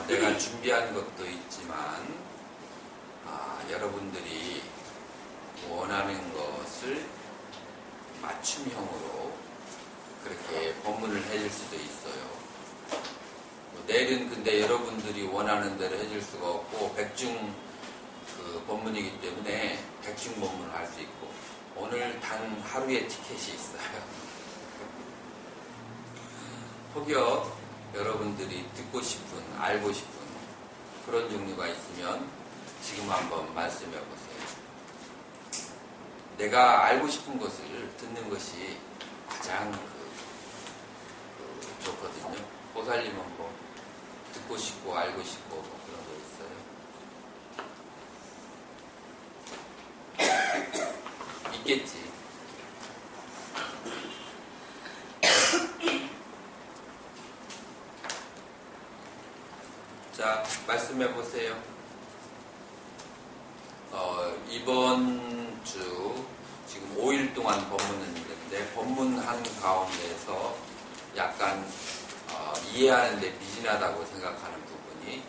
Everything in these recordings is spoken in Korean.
내가 준비한 것도 있지만 여러분들이 원하는 것을 맞춤형으로 그렇게 법문을 해줄 수도 있어요. 내일은 근데 여러분들이 원하는 대로 해줄 수가 없고 백중 법문이기 때문에 백중 법문을 할 수 있고 오늘 단 하루의 티켓이 있어요. 혹여 여러분들이 듣고 싶은, 알고 싶은 그런 종류가 있으면 지금 한번 말씀해 보세요. 내가 알고 싶은 것을 듣는 것이 가장 좋거든요. 보살님은 뭐 듣고 싶고 알고 싶고 뭐 그런 거 있어요? 있겠지. 자, 말씀해 보세요. 이번 주 지금 5일 동안 법문을 했는데 법문한 가운데서 약간 이해하는데 미진하다고 생각하는 부분이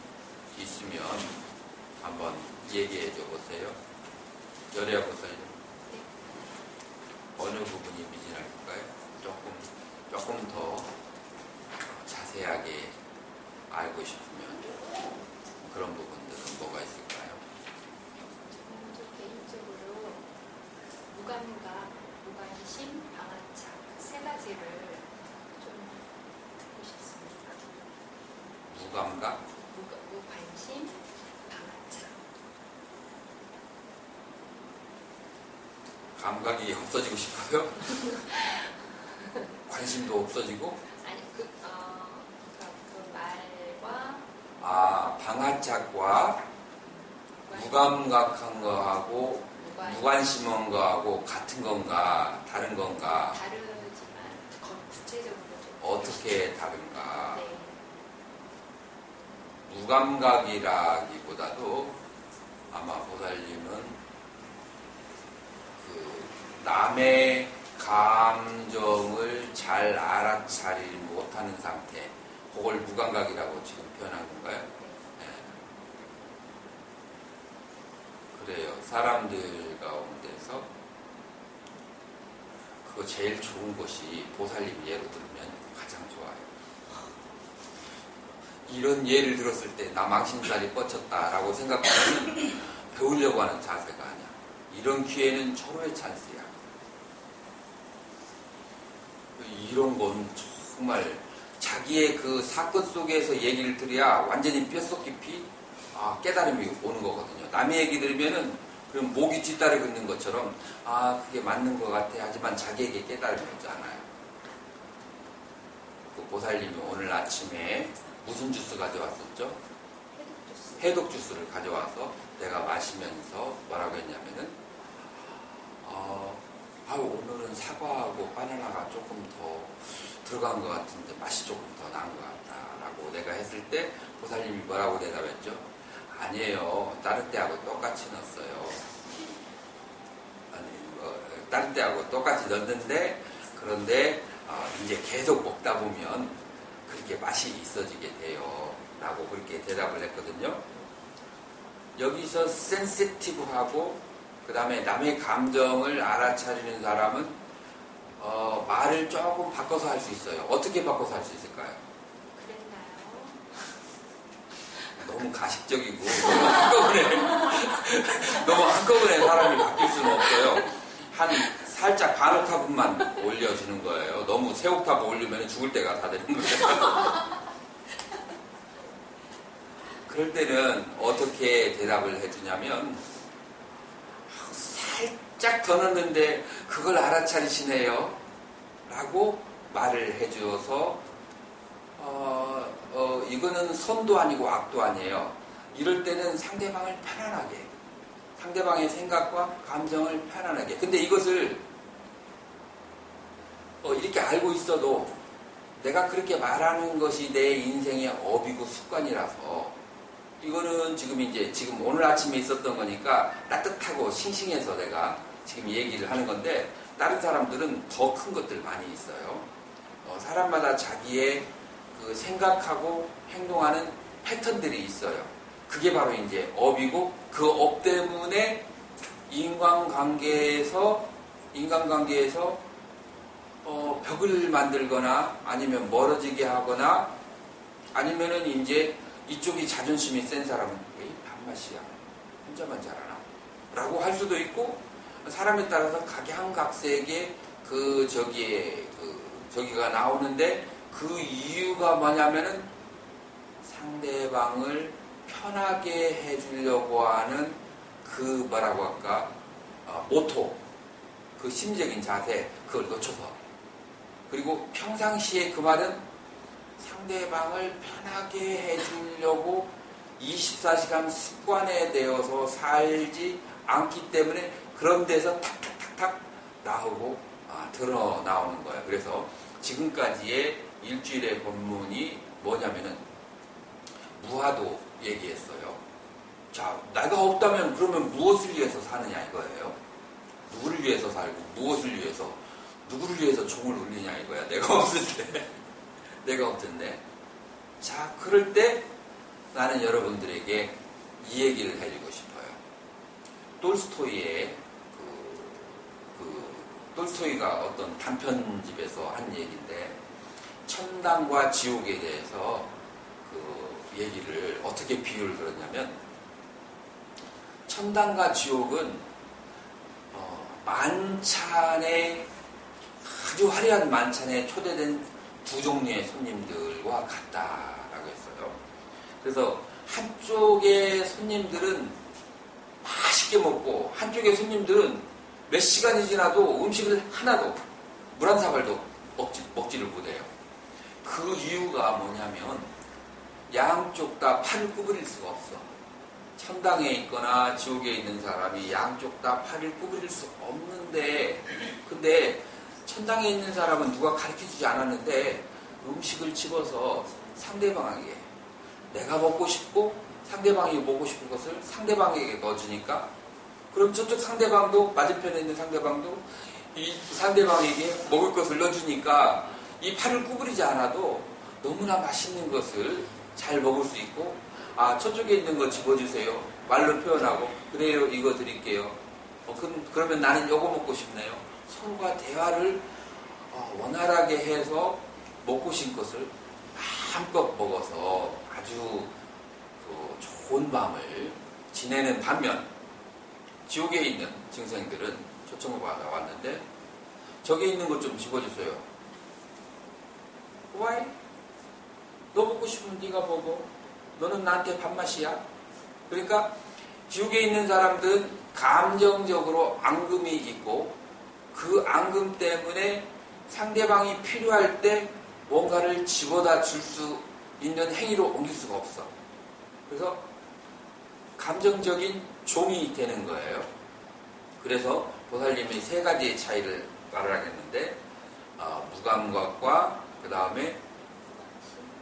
있으면 한번 얘기해 줘 보세요. 열애야 보세요. 어느 부분이 미진할까요? 조금 더 자세하게 알고 싶으면 그런 부분들은 뭐가 있을까요? 저는 개인적으로 무감각, 무관심, 방아착 세 가지를 좀 듣고 싶습니다. 무감각? 무관심, 방아착. 감각이 없어지고 싶어요? 관심도 없어지고? 아니, 그 말과 방아착과 무감각한 거하고 무관심한 거하고 같은 건가 다른 건가? 다르지만 구체적으로 좀 어떻게 다른가? 네. 무감각이라기보다도 아마 보살님은 남의 감정을 잘 알아차리지 못하는 상태, 그걸 무감각이라고 지금 표현한 건가요? 네. 그래요. 사람들 가운데서 그거 제일 좋은 것이 보살님 예로 들으면 가장 좋아요. 이런 예를 들었을 때 나 망신살이 뻗쳤다라고 생각하면 배우려고 하는 자세가 아니야. 이런 기회는 절호의 찬스야. 이런 건 정말 자기의 그 사건 속에서 얘기를 들어야 완전히 뼛속 깊이 깨달음이 오는 거거든요. 남의 얘기 들으면은 그럼 목이 뒷다리 긋는 것처럼 그게 맞는 것 같아 하지만 자기에게 깨달음이 오지 않아요. 그 보살님이 오늘 아침에 무슨 주스 가져왔었죠? 해독 주스를 가져와서 내가 마시면서 뭐라고 했냐면은 오늘은 사과하고 바나나가 조금 더 들어간 것 같은데 맛이 조금 더 나은 것 같다라고 내가 했을 때 보살님이 뭐라고 대답했죠? 아니에요. 다른 때하고 똑같이 넣었어요. 다른 때하고 똑같이 넣었는데 그런데 이제 계속 먹다 보면 그렇게 맛이 있어지게 돼요. 라고 그렇게 대답을 했거든요. 여기서 센시티브하고 그 다음에 남의 감정을 알아차리는 사람은 말을 조금 바꿔서 할 수 있어요. 어떻게 바꿔서 할 수 있을까요? 그랬나요? 너무 가식적이고 너무 한꺼번에 사람이 바뀔 수는 없어요. 한 살짝 반 옥타브만 올려주는 거예요. 너무 세 옥타브 올리면 죽을 때가 다 되는 거예요. 그럴 때는 어떻게 대답을 해주냐면 살짝 더 넣는데 그걸 알아차리시네요 라고 말을 해주어서 이거는 선도 아니고 악도 아니에요. 이럴 때는 상대방을 편안하게 상대방의 생각과 감정을 편안하게 근데 이것을 이렇게 알고 있어도 내가 그렇게 말하는 것이 내 인생의 업이고 습관이라서 이거는 지금 오늘 아침에 있었던 거니까 따뜻하고 싱싱해서 내가 지금 얘기를 하는 건데 다른 사람들은 더 큰 것들 많이 있어요. 사람마다 자기의 그 생각하고 행동하는 패턴들이 있어요. 그게 바로 이제 업이고, 그 업 때문에 인간관계에서 벽을 만들거나 아니면 멀어지게 하거나 아니면은 이제 이쪽이 자존심이 센 사람은 왜 밥맛이야? 혼자만 잘하나? 라고 할 수도 있고, 사람에 따라서 각양각색의 저기가 나오는데, 그 이유가 뭐냐면은 상대방을 편하게 해주려고 하는 그 뭐라고 할까? 모토, 그 심적인 자세, 그걸 놓쳐서. 그리고 평상시에 그 말은 상대방을 편하게 해주려고 24시간 습관에 되어서 살지 않기 때문에 그런 데서 탁탁탁탁 드러나오는 거예요. 그래서 지금까지의 일주일의 본문이 뭐냐면은 무화도 얘기했어요. 자, 내가 없다면 그러면 무엇을 위해서 사느냐 이거예요. 누구를 위해서 살고 무엇을 위해서, 누구를 위해서 종을 울리냐 이거야. 내가 없을 때. 자, 그럴 때 나는 여러분들에게 이 얘기를 해주고 싶어요. 톨스토이의 톨스토이가 어떤 단편집에서 한 얘기인데, 천당과 지옥에 대해서 그 얘기를 어떻게 비유를 들었냐면, 천당과 지옥은 만찬에, 아주 화려한 만찬에 초대된 두 종류의 손님들과 같다라고 했어요. 그래서 한쪽의 손님들은 맛있게 먹고, 한쪽의 손님들은 몇 시간이 지나도 음식을 하나도, 물 한 사발도 먹지를 못해요. 그 이유가 뭐냐면 양쪽 다 팔을 구부릴 수가 없어. 천당에 있거나 지옥에 있는 사람이 양쪽 다 팔을 구부릴 수 없는데, 근데 천당에 있는 사람은 누가 가르쳐주지 않았는데 음식을 집어서 상대방에게, 내가 먹고 싶고 상대방이 먹고 싶은 것을 상대방에게 넣어주니까, 그럼 저쪽 상대방도, 맞은편에 있는 상대방도 이 상대방에게 먹을 것을 넣어주니까 이 팔을 구부리지 않아도 너무나 맛있는 것을 잘 먹을 수 있고, 아, 저쪽에 있는 거 집어주세요. 말로 표현하고, 그래요, 이거 드릴게요. 그러면 나는 이거 먹고 싶네요. 서로가 대화를 원활하게 해서 먹고 싶은 것을 마음껏 먹어서 아주 좋은 밤을 지내는 반면, 지옥에 있는 증생들은 초청을 받아 왔는데, 저기 있는 것 좀 집어주세요. Why? 너 먹고 싶으면 네가 먹어. 너는 나한테 밥맛이야. 그러니까 지옥에 있는 사람들은 감정적으로 앙금이 있고, 그 앙금 때문에 상대방이 필요할 때 뭔가를 집어다 줄 수 있는 행위로 옮길 수가 없어. 그래서 감정적인 종이 되는 거예요. 그래서 보살님이 세 가지의 차이를 말하겠는데, 무감각과 그 다음에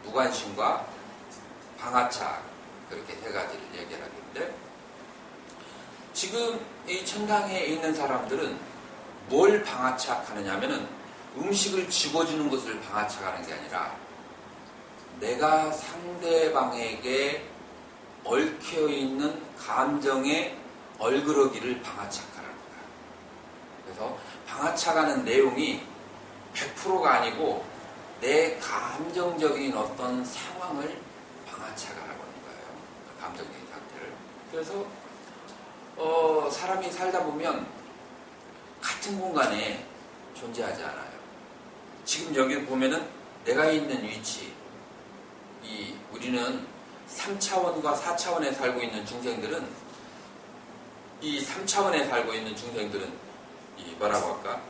무관심과 방아착, 그렇게 세 가지를 얘기를 하겠는데, 지금 이 천당에 있는 사람들은 뭘 방아착하느냐 하면은 음식을 집어주는 것을 방아착하는 게 아니라 내가 상대방에게 얽혀있는 감정의 얼그러기를 방아착하라는 거야. 그래서 방아착하는 내용이 100%가 아니고 내 감정적인 어떤 상황을 방아착하라고 하는 거예요. 감정적인 상태를. 그래서 사람이 살다 보면 같은 공간에 존재하지 않아요. 지금 여기 보면은 내가 있는 위치, 우리는 3차원과 4차원에 살고 있는 중생들은, 이 3차원에 살고 있는 중생들은 뭐라고 할까?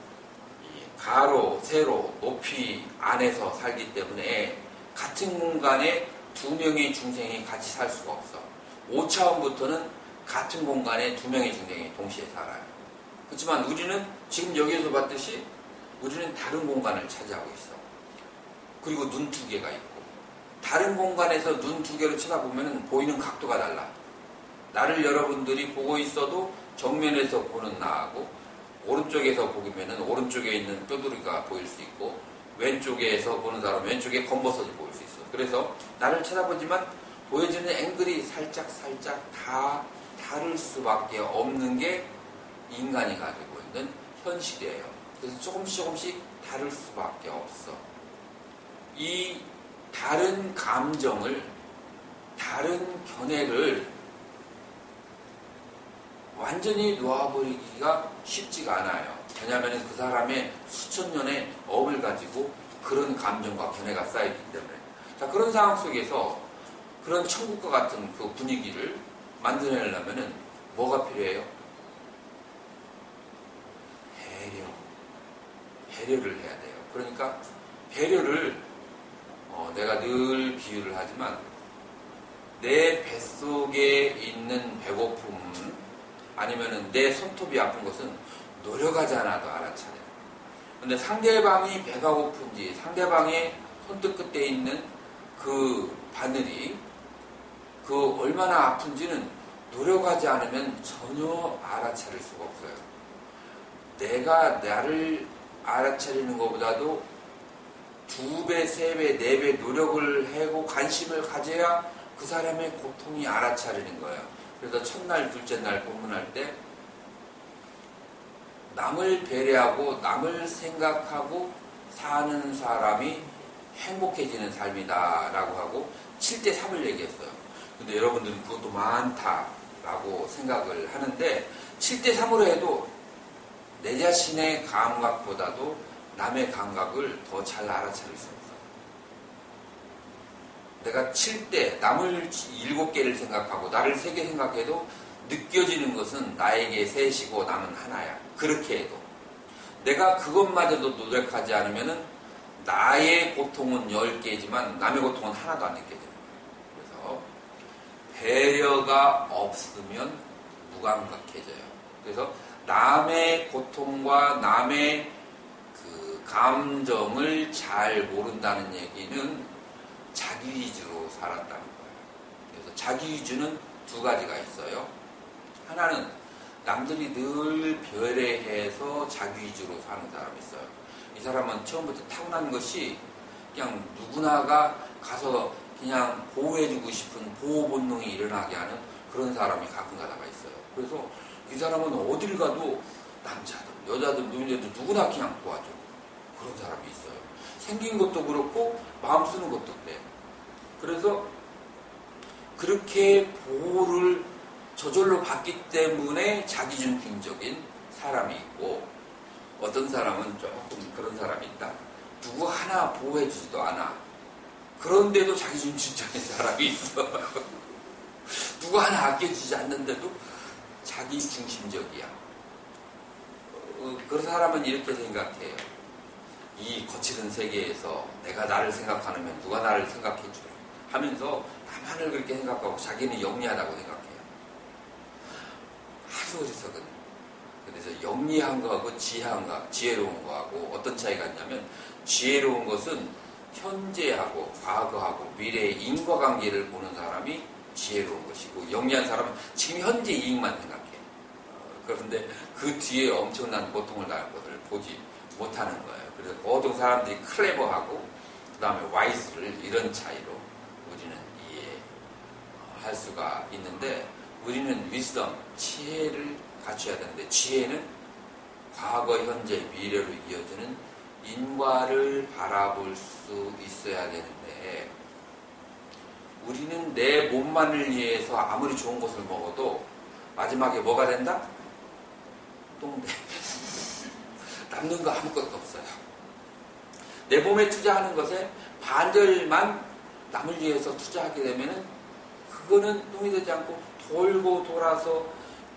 가로, 세로, 높이 안에서 살기 때문에 같은 공간에 두 명의 중생이 같이 살 수가 없어. 5차원부터는 같은 공간에 두 명의 중생이 동시에 살아요. 그렇지만 우리는 지금 여기에서 봤듯이 우리는 다른 공간을 차지하고 있어. 그리고 눈 두 개가 있고, 다른 공간에서 눈 두 개로 쳐다보면 보이는 각도가 달라. 나를 여러분들이 보고 있어도 정면에서 보는 나하고, 오른쪽에서 보면은 오른쪽에 있는 뼈두리가 보일 수 있고, 왼쪽에서 보는 사람 왼쪽에 검버섯이 보일 수 있어. 그래서 나를 쳐다보지만 보여지는 앵글이 살짝 다 다를 수밖에 없는 게 인간이 가지고 있는 현실이에요. 그래서 조금씩 다를 수밖에 없어. 이 다른 감정을, 다른 견해를 완전히 놓아버리기가 쉽지가 않아요. 왜냐하면 그 사람의 수천 년의 업을 가지고 그런 감정과 견해가 쌓이기 때문에. 자, 그런 상황 속에서 그런 천국과 같은 그 분위기를 만들어내려면 뭐가 필요해요? 배려를 해야 돼요. 그러니까 배려를 내가 늘 비유를 하지만 내 뱃속에 있는 배고픔은 아니면은 내 손톱이 아픈 것은 노력하지 않아도 알아차려요. 근데 상대방이 배가 고픈지 상대방의 손톱 끝에 있는 그 바늘이 그 얼마나 아픈지는 노력하지 않으면 전혀 알아차릴 수가 없어요. 내가 나를 알아차리는 것보다도 2배, 3배, 4배 노력을 하고 관심을 가져야 그 사람의 고통이 알아차리는 거예요. 그래서 첫날, 둘째 날 법문할 때 남을 배려하고 남을 생각하고 사는 사람이 행복해지는 삶이다 라고 하고 7대 3을 얘기했어요. 근데 여러분들은 그것도 많다라고 생각을 하는데 7대 3으로 해도 내 자신의 감각보다도 남의 감각을 더 잘 알아차릴 수 없어. 내가 7대, 남을 7개를 생각하고 나를 3개 생각해도 느껴지는 것은 나에게 셋이고 남은 하나야. 그렇게 해도. 내가 그것마저도 노력하지 않으면 나의 고통은 10개지만 남의 고통은 하나도 안 느껴져요. 그래서 배려가 없으면 무감각해져요. 그래서 남의 고통과 남의 그 감정을 잘 모른다는 얘기는 자기 위주로 살았다는 거예요. 그래서 자기 위주는 2가지가 있어요. 하나는 남들이 늘 배려해서 자기 위주로 사는 사람이 있어요. 이 사람은 처음부터 타고난 것이 그냥 누구나가 가서 그냥 보호해주고 싶은 보호 본능이 일어나게 하는 그런 사람이 가끔 가다가 있어요. 그래서 이 사람은 어딜 가도 남자든 여자든 누구냐든 누구나 그냥 도와줘. 그런 사람이 있어요. 생긴 것도 그렇고 마음 쓰는 것도 그래요. 그래서 그렇게 보호를 저절로 받기 때문에 자기중심적인 사람이 있고 어떤 사람은 조금 그런 사람이 있다. 누구 하나 보호해주지도 않아. 그런데도 자기중심적인 사람이 있어. 누구 하나 아껴주지 않는데도 자기중심적이야. 그런 사람은 이렇게 생각해요. 이 거칠은 세계에서 내가 나를 생각하면 누가 나를 생각해주려 하면서 나만을 그렇게 생각하고 자기는 영리하다고 생각해요. 아주 어리석은. 그래서 영리한 거하고 지혜로운 거하고 어떤 차이가 있냐면 지혜로운 것은 현재하고 과거하고 미래의 인과관계를 보는 사람이 지혜로운 것이고 영리한 사람은 지금 현재 이익만 생각해요. 그런데 그 뒤에 엄청난 고통을 당할 것을 보지 못하는 거예요. 그래서 모든 사람들이 클레버하고 그 다음에 와이스를 이런 차이로 우리는 이해할 수가 있는데 우리는 위스덤, 지혜를 갖춰야 되는데 지혜는 과거, 현재, 미래로 이어지는 인과를 바라볼 수 있어야 되는데 우리는 내 몸만을 위해서 아무리 좋은 것을 먹어도 마지막에 뭐가 된다? 똥돼. 남는 거 아무것도 없어요. 내 몸에 투자하는 것에 반절만 남을 위해서 투자하게 되면은 그거는 똥이 되지 않고 돌고 돌아서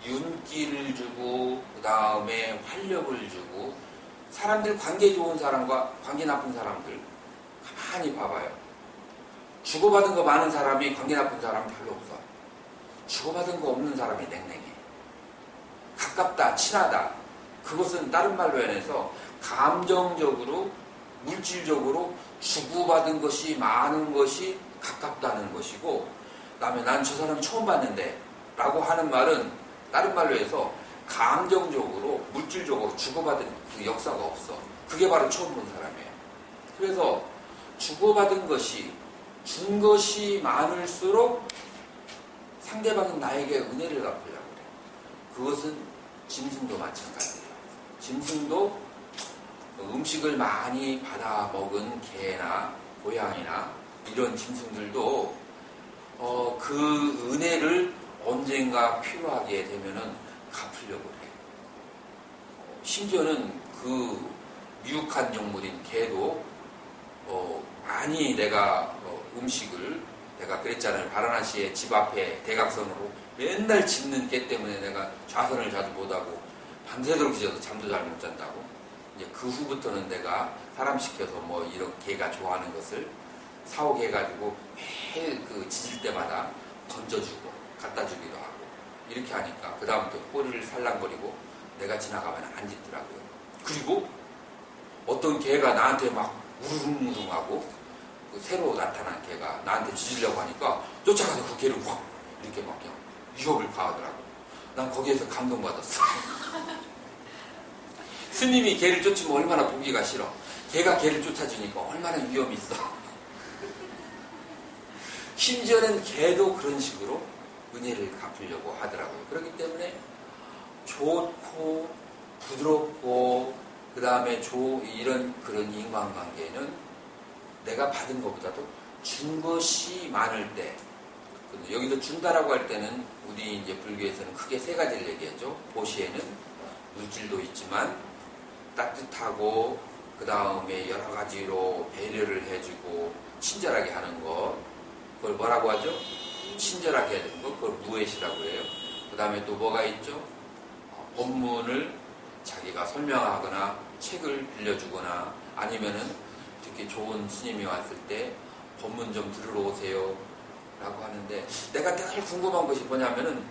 윤기를 주고 그 다음에 활력을 주고 사람들 관계 좋은 사람과 관계 나쁜 사람들 가만히 봐봐요. 주고받은 거 많은 사람이 관계 나쁜 사람은 별로 없어. 주고받은 거 없는 사람이 냉랭해. 가깝다, 친하다. 그것은 다른 말로 해서 감정적으로, 물질적으로 주고받은 것이 많은 것이 가깝다는 것이고 그다음에 난 저 사람 처음 봤는데 라고 하는 말은 다른 말로 해서 감정적으로, 물질적으로 주고받은 그 역사가 없어. 그게 바로 처음 본 사람이에요. 그래서 주고받은 것이 준 것이 많을수록 상대방은 나에게 은혜를 갚으려고 그래. 그것은 짐승도 마찬가지예요. 짐승도 음식을 많이 받아 먹은 개나 고양이나 이런 짐승들도 그 은혜를 언젠가 필요하게 되면은 갚으려고 해. 심지어는 그 미혹한 동물인 개도 많이 내가 음식을 내가 그랬잖아요. 바라나시의 집 앞에 대각선으로 맨날 짖는 개 때문에 내가 좌선을 자주 못하고 밤새도록 짖어서 잠도 잘 못 잔다고. 이제 그 후부터는 내가 사람 시켜서 뭐 이런 개가 좋아하는 것을 사오게 해가지고 매일 그 짖을 때마다 던져주고 갖다 주기도 하고 이렇게 하니까 그 다음부터 꼬리를 살랑거리고 내가 지나가면 안 짖더라고요. 그리고 어떤 개가 나한테 막 우르릉우릉하고 그 새로 나타난 개가 나한테 짖으려고 하니까 쫓아가서 그 개를 확 이렇게 막 그냥 위협을 가하더라고. 난 거기에서 감동받았어. 스님이 개를 쫓으면 얼마나 보기가 싫어. 개가 개를 쫓아주니까 얼마나 위험이 있어. 심지어는 개도 그런 식으로 은혜를 갚으려고 하더라고요. 그렇기 때문에 좋고 부드럽고 그 다음에 이런 그런 인간관계는 내가 받은 것보다도 준 것이 많을 때, 여기서 준다라고 할 때는 우리 이제 불교에서는 크게 세 가지를 얘기하죠. 보시에는 물질도 있지만 따뜻하고 그 다음에 여러 가지로 배려를 해주고 친절하게 하는 것, 그걸 뭐라고 하죠? 친절하게 해주는 것, 그걸 무엇이라고 해요. 그 다음에 또 뭐가 있죠? 법문을 자기가 설명하거나 책을 빌려주거나 아니면은 이렇게 좋은 스님이 왔을 때 법문 좀 들으러 오세요 라고 하는데, 내가 늘 궁금한 것이 뭐냐면은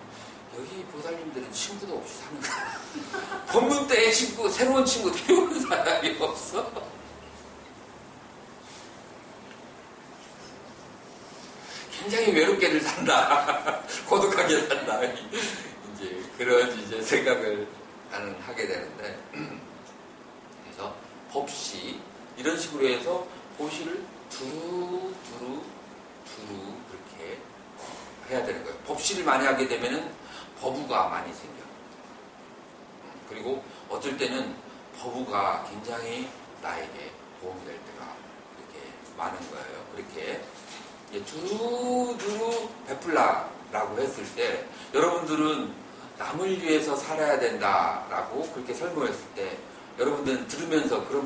여기 보살님들은 친구도 없이 사는 거야. 법문 때의 친구, 새로운 친구 데려오는 사람이 없어. 굉장히 외롭게들 산다. 고독하게 산다. 이제 그런 이제 생각을 나는 하게 되는데, 그래서 법시 이런 식으로 해서 보시를 두루 그렇게 해야 되는 거예요. 법시를 많이 하게 되면은 법우가 많이 생겨. 그리고 어쩔 때는 법우가 굉장히 나에게 도움이 될 때가 이렇게 많은 거예요. 그렇게 두루 베풀라라고 했을 때 여러분들은 남을 위해서 살아야 된다라고 그렇게 설명했을 때 여러분들은 들으면서 그런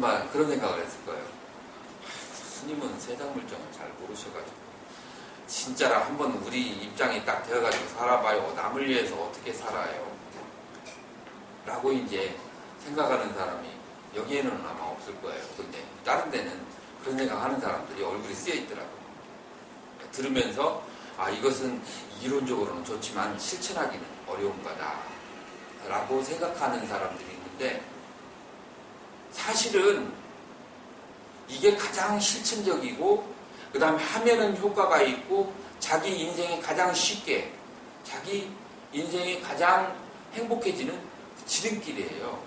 생각을 했을 거예요. 스님은 세상 물정을 잘 모르셔가지고 진짜라 한번 우리 입장이 딱 되어가지고 살아봐요. 남을 위해서 어떻게 살아요? 라고 이제 생각하는 사람이 여기에는 아마 없을 거예요. 근데 다른 데는 그런 생각하는 사람들이 얼굴이 쓰여 있더라고요. 들으면서 이것은 이론적으로는 좋지만 실천하기는 어려운 거다 라고 생각하는 사람들이 있는데, 사실은 이게 가장 실천적이고 그 다음에 하면은 효과가 있고 자기 인생에 가장 쉽게 자기 인생에 가장 행복해지는 지름길이에요.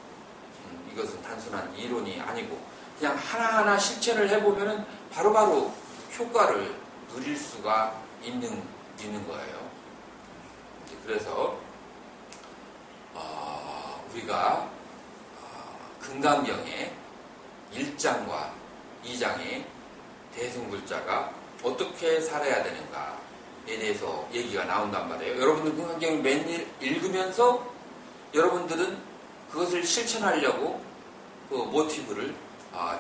이것은 단순한 이론이 아니고 그냥 하나하나 실천을 해보면은 바로바로 효과를 누릴 수가 있는 거예요. 그래서 우리가 금강경의 1장과 2장의 대승불자가 어떻게 살아야 되는가에 대해서 얘기가 나온단 말이에요. 여러분들 금강경을 매일 읽으면서 여러분들은 그것을 실천하려고 그 모티브를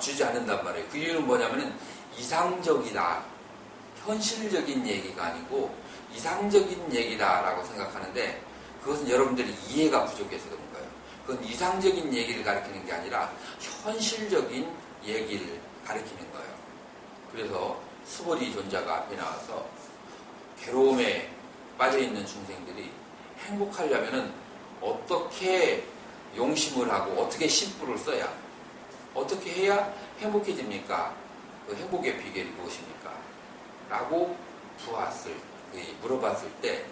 주지 않는단 말이에요. 그 이유는 뭐냐면은 이상적이다, 현실적인 얘기가 아니고 이상적인 얘기다라고 생각하는데, 그것은 여러분들이 이해가 부족해서 그런 거예요. 그건 이상적인 얘기를 가리키는 게 아니라 현실적인 얘기를 가리키는 거예요. 그래서 수보리 존자가 앞에 나와서 괴로움에 빠져있는 중생들이 행복하려면은 어떻게 용심을 하고 어떻게 심부를 써야, 어떻게 해야 행복해집니까? 그 행복의 비결이 무엇입니까? 라고 물어봤을 때,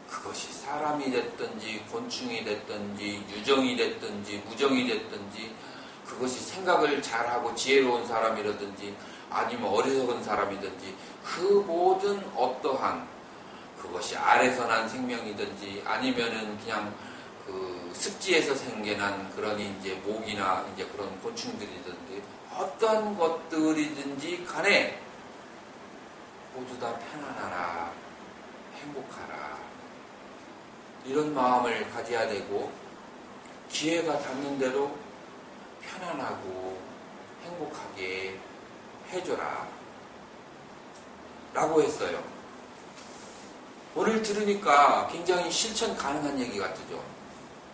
그것이 사람이 됐든지 곤충이 됐든지 유정이 됐든지 무정이 됐든지, 그것이 생각을 잘하고 지혜로운 사람이라든지 아니면 어리석은 사람이든지 그 모든 어떠한 그것이 알에서 난 생명이든지 아니면은 그냥 그 습지에서 생겨난 그런 이제 모기나 이제 그런 곤충들이든지 어떤 것들이든지 간에 모두 다 편안하라, 행복하라. 이런 마음을 가져야 되고 기회가 닿는 대로 편안하고 행복하게 해줘라 라고 했어요. 오늘 들으니까 굉장히 실천 가능한 얘기 같죠.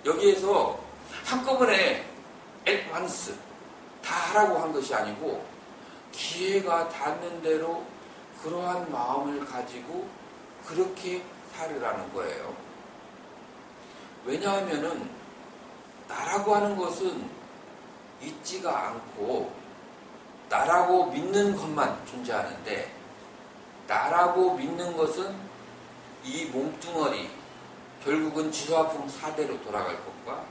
여기에서 한꺼번에 at 다 하라고 한 것이 아니고 기회가 닿는 대로 그러한 마음을 가지고 그렇게 살으라는 거예요. 왜냐하면은 나라고 하는 것은 있지가 않고 나라고 믿는 것만 존재하는데 나라고 믿는 것은 이 몸뚱어리 결국은 지수화풍 4대로 돌아갈 것과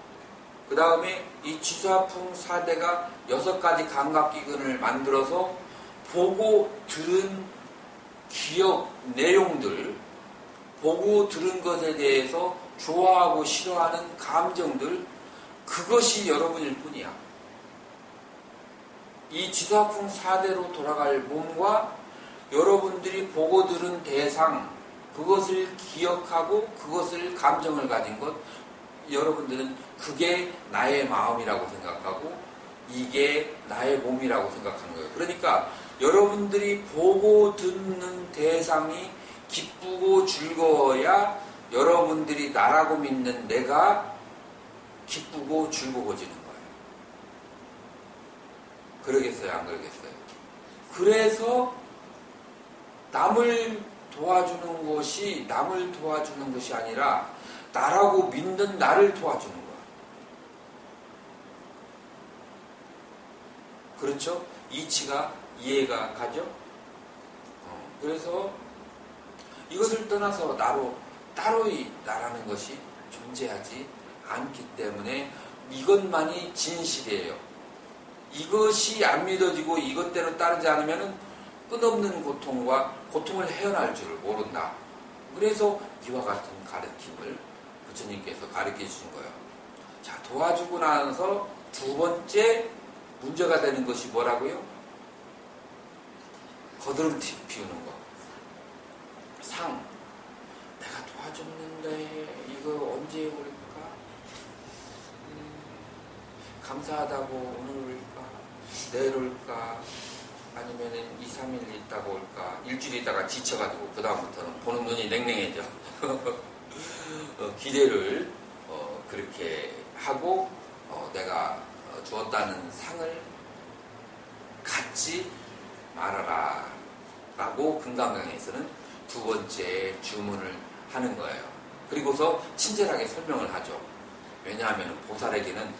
그 다음에 이 지수화풍 4대가 6가지 감각기근을 만들어서 보고 들은 기억 내용들 보고 들은 것에 대해서 좋아하고 싫어하는 감정들 그것이 여러분일 뿐이야. 이 지수화풍 4대로 돌아갈 몸과 여러분들이 보고 들은 대상 그것을 기억하고 그것을 감정을 가진 것 여러분들은 그게 나의 마음이라고 생각하고 이게 나의 몸이라고 생각하는 거예요. 그러니까 여러분들이 보고 듣는 대상이 기쁘고 즐거워야 여러분들이 나라고 믿는 내가 기쁘고 즐거워지는 거예요. 그러겠어요? 안 그러겠어요? 그래서 남을 도와주는 것이 남을 도와주는 것이 아니라 나라고 믿는 나를 도와주는 거야. 그렇죠? 이치가 이해가 가죠? 그래서 이것을 떠나서 따로이 나라는 것이 존재하지 않기 때문에 이것만이 진실이에요. 이것이 안 믿어지고 이것대로 따르지 않으면 끝없는 고통을 헤어날 줄을 모른다. 그래서 이와 같은 가르침을 부처님께서 가르쳐 주신 거예요. 자, 도와주고 나서 두 번째 문제가 되는 것이 뭐라고요? 거드름티 피우는 거. 상. 내가 도와줬는데 이거 언제 올까? 감사하다고 오늘 올까? 내일 올까? 아니면은 2, 3일 있다가 올까? 일주일 있다가 지쳐가지고 그 다음부터는 보는 눈이 냉랭해져. 기대를 그렇게 하고 내가 주었다는 상을 갖지 말아라 라고 금강강에서는 두 번째 주문을 하는 거예요. 그리고서 친절하게 설명을 하죠. 왜냐하면 보살에게는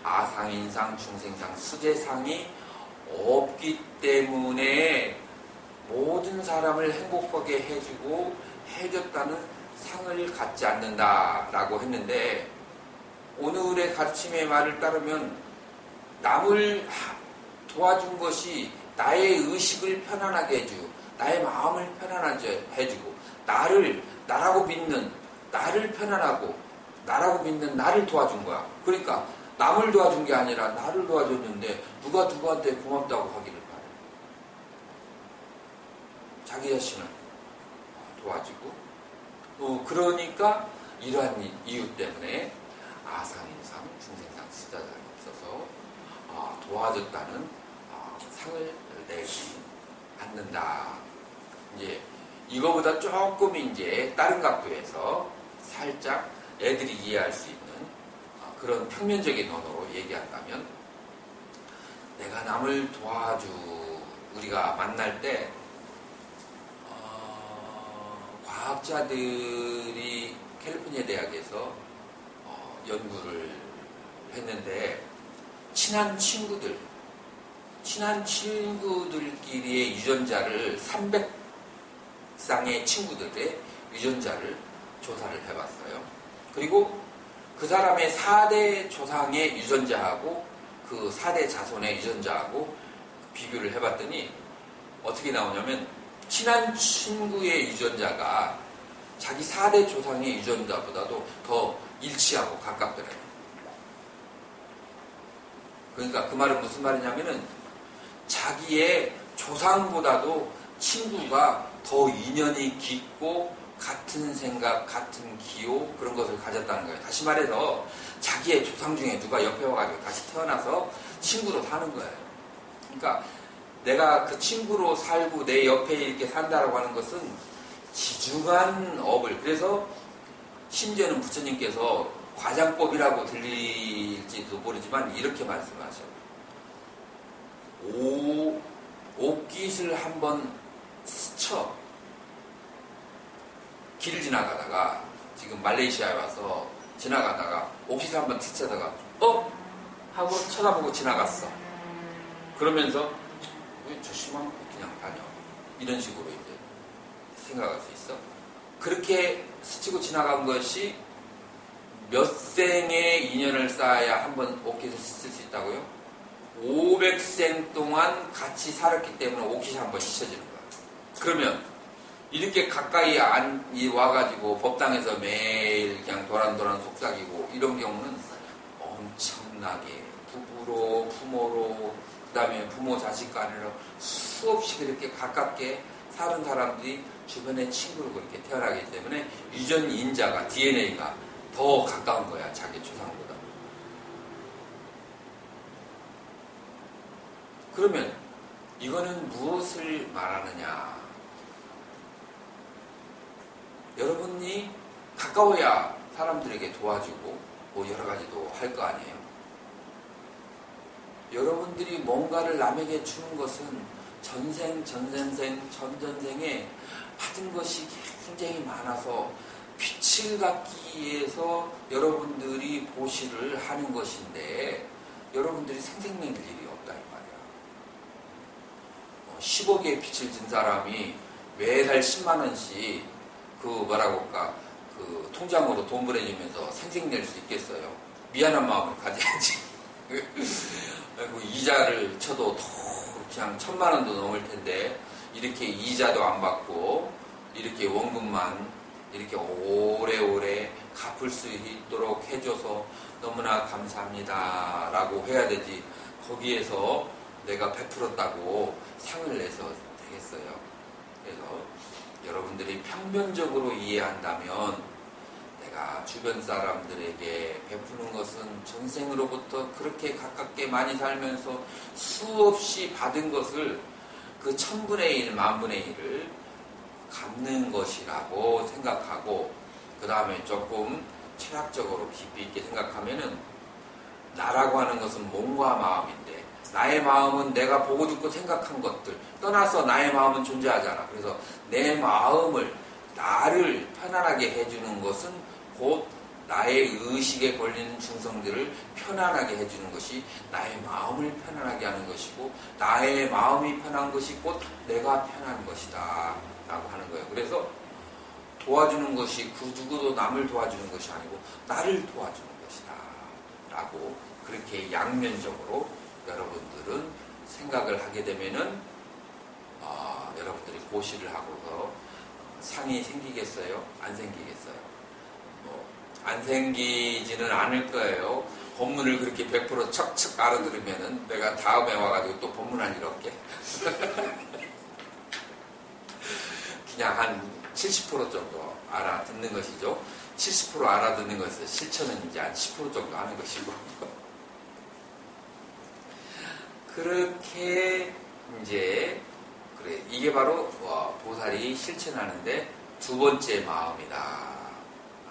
아상인상, 중생상, 수제상이 없기 때문에 모든 사람을 행복하게 해주고 해줬다는 상을 갖지 않는다라고 했는데 오늘의 가르침의 말을 따르면 남을 도와준 것이 나의 의식을 편안하게 해주고 나의 마음을 편안하게 해주고 나라고 믿는 나를 편안하고 나라고 믿는 나를 도와준 거야. 그러니까 남을 도와준 게 아니라 나를 도와줬는데 누가 누구한테 고맙다고 하기를 바래. 자기 자신을 도와주고 그러니까 이러한 이유 때문에 아상인상, 중생상, 수자상이 없어서 도와줬다는 상을 내지 않는다. 이제 이거보다 조금 이제 다른 각도에서 살짝 애들이 이해할 수 있는 그런 평면적인 언어로 얘기한다면 내가 남을 우리가 만날 때 과학자들이 캘리포니아 대학에서 연구를 했는데 친한 친구들끼리의 유전자를 300쌍의 친구들의 유전자를 조사를 해봤어요. 그리고 그 사람의 4대 조상의 유전자하고 그 4대 자손의 유전자하고 비교를 해봤더니 어떻게 나오냐면 친한 친구의 유전자가 자기 4대 조상의 유전자보다도 더 일치하고 가깝더라고요. 그러니까 그 말은 무슨 말이냐면은 자기의 조상보다도 친구가 더 인연이 깊고 같은 생각, 같은 기호 그런 것을 가졌다는 거예요. 다시 말해서 자기의 조상 중에 누가 옆에 와가지고 다시 태어나서 친구로 사는 거예요. 그러니까 내가 그 친구로 살고 내 옆에 이렇게 산다라고 하는 것은 지중한 업을, 그래서 심지어는 부처님께서 과장법이라고 들릴지도 모르지만 이렇게 말씀하셔요. 옷깃을 한번 스쳐 길을 지나가다가, 지금 말레이시아에 와서 지나가다가 옷깃을 한번 스쳐다가 하고 쳐다보고 지나갔어. 그러면서 왜 저 심한 거 그냥 다녀, 이런 식으로 이제 생각할 수 있어. 그렇게 스치고 지나간 것이 몇 생의 인연을 쌓아야 한번 옷깃을 스칠 수 있다고요? 500생 동안 같이 살았기 때문에 옷깃이 한번 씻어지는 거야. 그러면 이렇게 가까이 와가지고 법당에서 매일 그냥 도란도란 속삭이고 이런 경우는 엄청나게 부부로, 부모로, 그 다음에 부모 자식 간으로 수없이 그렇게 가깝게 사는 사람들이 주변에 친구로 그렇게 태어나기 때문에 유전 인자가, DNA가 더 가까운 거야, 자기 조상보다. 그러면 이거는 무엇을 말하느냐? 여러분이 가까워야 사람들에게 도와주고 뭐 여러 가지도 할 거 아니에요. 여러분들이 뭔가를 남에게 주는 것은 전생, 전전생에 받은 것이 굉장히 많아서 빛을 갖기 위해서 여러분들이 보시를 하는 것인데 여러분들이 생색낼 일이 없다 이 말이야. 10억의 빛을 진 사람이 매달 10만 원씩 그 통장으로 돈 보내주면서 생색낼 수 있겠어요? 미안한 마음을 가져야지. 그리고 이자를 쳐도 그냥 1,000만 원도 넘을 텐데 이렇게 이자도 안 받고 이렇게 원금만 이렇게 오래오래 갚을 수 있도록 해줘서 너무나 감사합니다 라고 해야 되지, 거기에서 내가 베풀었다고 상을 내서 되겠어요. 그래서 여러분들이 평면적으로 이해한다면 내가 주변 사람들에게 베푸는 것은 전생으로부터 그렇게 가깝게 많이 살면서 수없이 받은 것을 그 1000분의 1, 10,000분의 1을 갚는 것이라고 생각하고, 그 다음에 조금 철학적으로 깊이 있게 생각하면은 나라고 하는 것은 몸과 마음인데 나의 마음은 내가 보고 듣고 생각한 것들 떠나서 나의 마음은 존재하잖아. 그래서 내 마음을, 나를 편안하게 해주는 것은 곧 나의 의식에 걸리는 중성들을 편안하게 해주는 것이 나의 마음을 편안하게 하는 것이고, 나의 마음이 편한 것이 곧 내가 편한 것이다 라고 하는 거예요. 그래서 도와주는 것이 그 누구도 남을 도와주는 것이 아니고 나를 도와주는 것이다 라고, 그렇게 양면적으로 여러분들은 생각을 하게 되면은 여러분들이 고시를 하고서 상이 생기겠어요? 안 생기겠어요? 안 생기지는 않을 거예요. 법문을 그렇게 100% 척척 알아들으면은 내가 다음에 와가지고 또 법문할 일 없게. 그냥 한 70% 정도 알아듣는 것이죠. 70% 알아듣는 것을 실천은 이제 한 10% 정도 하는 것이고. 그렇게 이제 그래, 이게 바로 보살이 실천하는데 두 번째 마음이다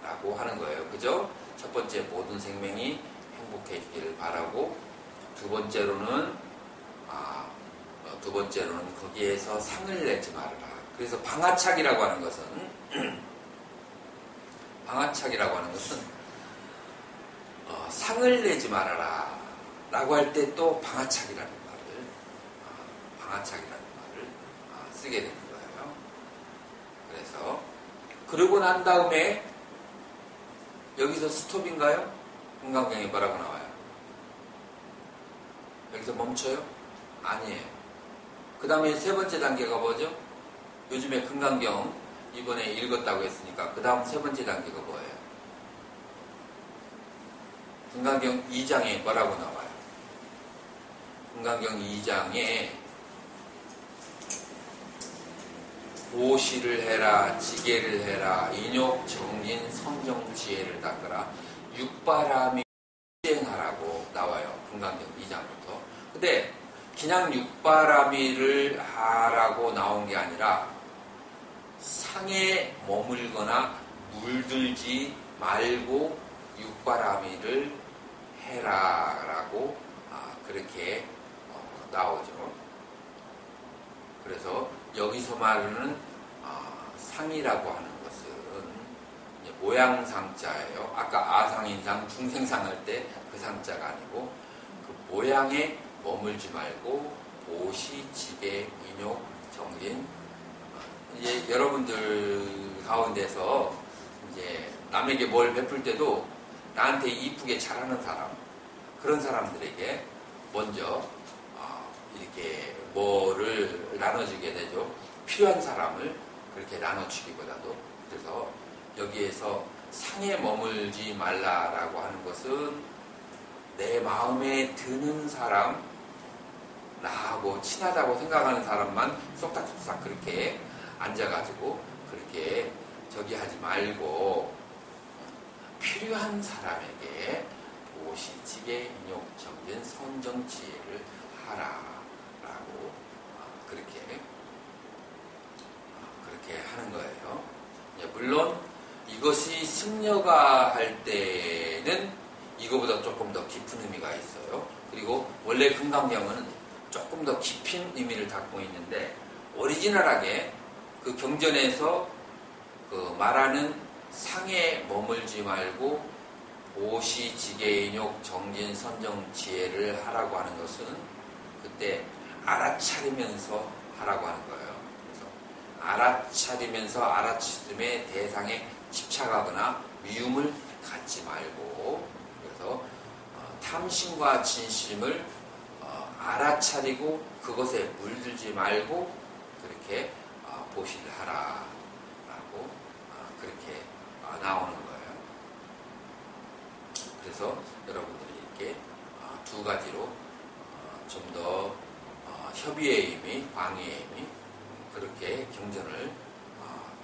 라고 하는 거예요. 그죠? 첫 번째, 모든 생명이 행복해지기를 바라고, 두 번째로는 거기에서 상을 내지 말아라. 그래서 방아착이라고 하는 것은 상을 내지 말아라 라고 할 때 또 방아착이라는 말을 쓰게 되는 거예요. 그래서 그러고 난 다음에 여기서 스톱인가요? 금강경에 뭐라고 나와요? 여기서 멈춰요? 아니에요. 그 다음에 세 번째 단계가 뭐죠? 요즘에 금강경 이번에 읽었다고 했으니까 그 다음 세 번째 단계가 뭐예요? 금강경 2장에 뭐라고 나와요? 금강경 2장에 보시를 해라, 지게를 해라, 인욕, 정진, 성정, 지혜를 닦으라, 육바람이 수행하라고 나와요. 금강경 2장부터. 근데 그냥 육바람이를 하라고 나온 게 아니라 상에 머물거나 물들지 말고 육바람이를 해라라고 그렇게 나오죠. 그래서 여기서 말하는 상이라고 하는 것은 모양상자예요. 아까 아상인상, 중생상 할 때 그 상자가 아니고 그 모양에 머물지 말고 보시, 지게, 인욕, 정진. 이제 여러분들 가운데서 이제 남에게 뭘 베풀 때도 나한테 이쁘게 잘하는 사람, 그런 사람들에게 먼저 이렇게 뭐를 나눠주게 되죠. 필요한 사람을 그렇게 나눠주기보다도. 그래서 여기에서 상에 머물지 말라라고 하는 것은 내 마음에 드는 사람, 나하고 친하다고 생각하는 사람만 쏙닥쏙닥 그렇게 앉아가지고 그렇게 저기 하지 말고 필요한 사람에게 보시, 지게, 인욕, 정진, 선정, 지혜를 하라라고 그렇게 하는 거예요. 물론 이것이 승려가 할 때는 이거보다 조금 더 깊은 의미가 있어요. 그리고 원래 금강경은 조금 더 깊은 의미를 담고 있는데 오리지널하게 그 경전에서 그 말하는 상에 머물지 말고 보시, 지게, 인욕, 정진, 선정, 지혜를 하라고 하는 것은 그때 알아차리면서 하라고 하는 거예요. 그래서 알아차리면서 알아차림의 대상에 집착하거나 미움을 갖지 말고, 그래서 탐심과 진심을 알아차리고 그것에 물들지 말고 그렇게 보시를 하라라고 그렇게 나오는 거예요. 그래서 여러분들이 이렇게 두 가지로 좀 더 협의의 의미, 광의의 의미, 그렇게 경전을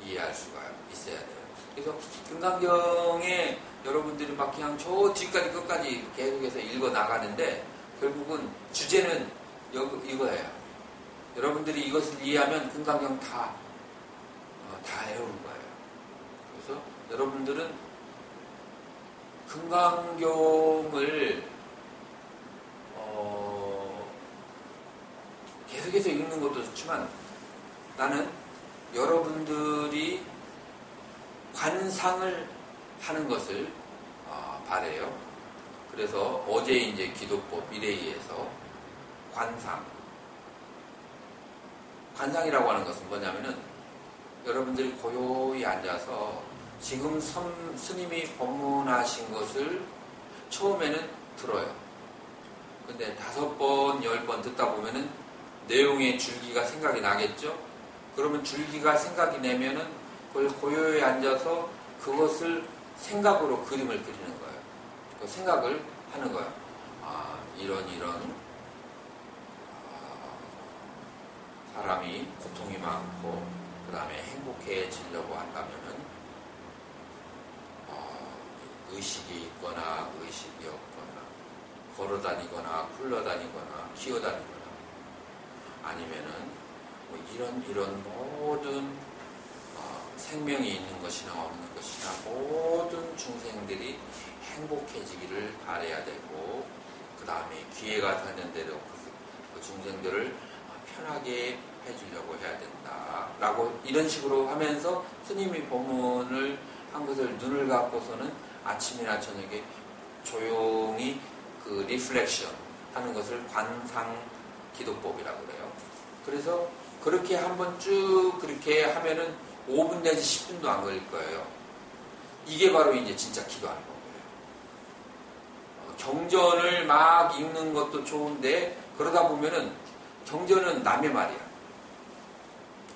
이해할 수가 있어야 돼요. 그래서 금강경에 여러분들이 막 그냥 저 뒤까지 끝까지 계속해서 읽어 나가는데 결국은 주제는 이거예요. 여러분들이 이것을 이해하면 금강경 다 외우는 거예요. 그래서 여러분들은 금강경을 계속해서 읽는 것도 좋지만 나는 여러분들이 관상을 하는 것을 바래요. 그래서 어제 이제 기도법 1회에서 관상이라고 하는 것은 뭐냐면은 여러분들이 고요히 앉아서 지금 스님이 법문하신 것을 처음에는 들어요. 근데 5번, 10번 듣다 보면은 내용의 줄기가 생각이 나겠죠? 그러면 줄기가 생각이 나면은 그걸 고요히 앉아서 그것을 생각으로 그림을 그리는 거예요. 그 생각을 하는 거예요. 이런 사람이 고통이 많고 그 다음에 행복해지려고 한다면은 의식이 있거나 의식이 없거나 걸어다니거나 굴러다니거나 기어다니거나 아니면은 이런 모든 생명이 있는 것이나 없는 것이나 모든 중생들이 행복해지기를 바라야 되고 그 다음에 기회가 닿는 대로 그 중생들을 편하게 해주려고 해야 된다 라고 이런 식으로 하면서 스님이 법문을 한 것을 눈을 감고서는 아침이나 저녁에 조용히 그 리플렉션 하는 것을 관상 기도법이라고 그래요. 그래서 그렇게 한번 쭉 그렇게 하면은 5분 내지 10분도 안 걸릴 거예요. 이게 바로 이제 진짜 기도하는 거예요. 경전을 막 읽는 것도 좋은데 그러다 보면은 경전은 남의 말이야.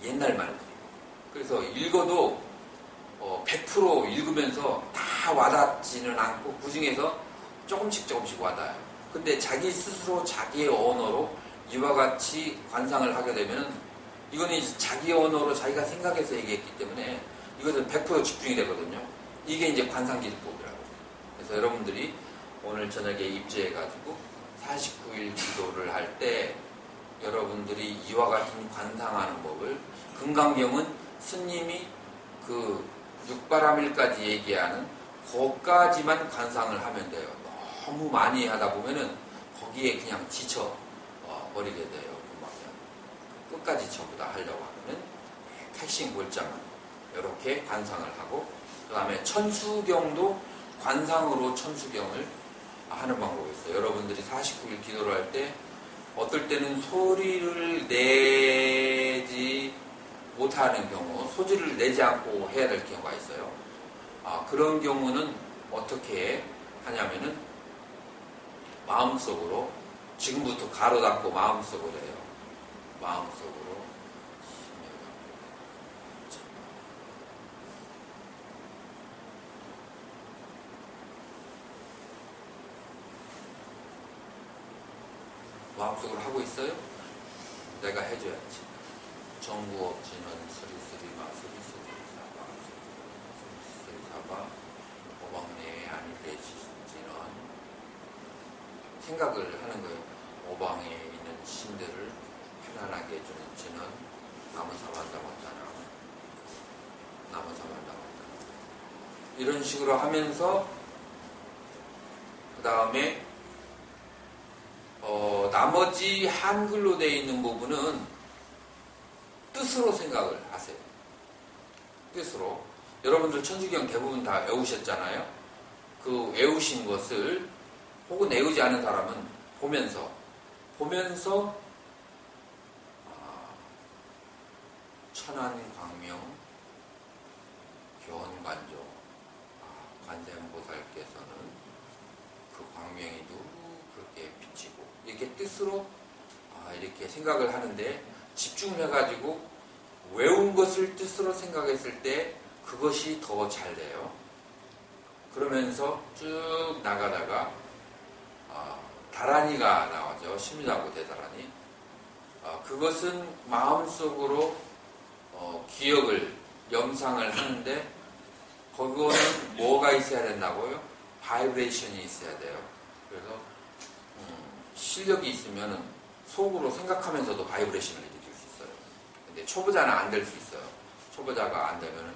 옛날 말들이고. 그래서 읽어도 100% 읽으면서 다 와닿지는 않고 그 중에서 조금씩 와닿아요. 근데 자기 스스로 자기의 언어로 이와 같이 관상을 하게 되면 이거는 이제 자기 언어로 자기가 생각해서 얘기했기 때문에 이것은 100% 집중이 되거든요. 이게 이제 관상기도법이라고. 그래서 여러분들이 오늘 저녁에 입주해가지고 49일 기도를 할 때 여러분들이 이와 같은 관상하는 법을 금강경은 스님이 그 육바라밀까지 얘기하는 거기까지만 관상을 하면 돼요. 너무 많이 하다 보면은 거기에 그냥 지쳐 버리게 돼요. 끝까지 전부 다 하려고 하면은 핵심 골자만 이렇게 관상을 하고, 그 다음에 천수경도 관상으로 천수경을 하는 방법이 있어요. 여러분들이 49일 기도를 할 때 어떨 때는 소리를 내지 못하는 경우, 소리를 내지 않고 해야 될 경우가 있어요. 그런 경우는 어떻게 하냐면은 마음속으로, 지금부터 가로 닫고 마음속으로 해요. 마음속으로 마음속으로 하고 있어요? 내가 해줘야지. 정구 없지는 스리스리마 스리스리사바 스리스리사바 오방내에 아니 되시지는 생각을 하는 거예요. 오방에 있는 신들을 편안하게 해주는 지는 나무사만다만다나 나무사만다만다나 이런 식으로 하면서 그 다음에 나머지 한글로 되어 있는 부분은 뜻으로 생각을 하세요. 뜻으로. 여러분들 천수경 대부분 다 외우셨잖아요. 그 외우신 것을 혹은 외우지 않은 사람은 보면서 천안광명 교원관조 관세음보살께서는 그 광명이 그렇게 비치고 이렇게 뜻으로 이렇게 생각을 하는데, 집중을 해가지고 외운 것을 뜻으로 생각했을 때 그것이 더 잘 돼요. 그러면서 쭉 나가다가 다라니가 나오죠. 심리하고 대다라니. 그것은 마음속으로 기억을 영상을 하는데 거기는 뭐가 있어야 된다고요? 바이브레이션이 있어야 돼요. 그래서 실력이 있으면 속으로 생각하면서도 바이브레이션을 느낄 수 있어요. 근데 초보자는 안 될 수 있어요. 초보자가 안 되면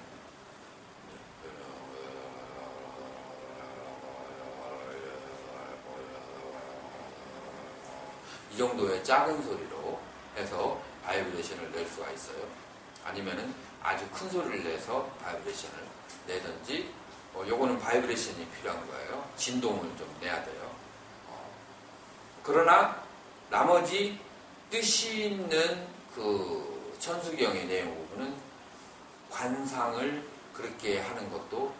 이 정도의 작은 소리로 해서 바이브레이션을 낼 수가 있어요. 아니면은 아주 큰 소리를 내서 바이브레이션을 내든지, 요거는 바이브레이션이 필요한 거예요. 진동을 좀 내야 돼요. 그러나 나머지 뜻이 있는 그 천수경의 내용 부분은 관상을 그렇게 하는 것도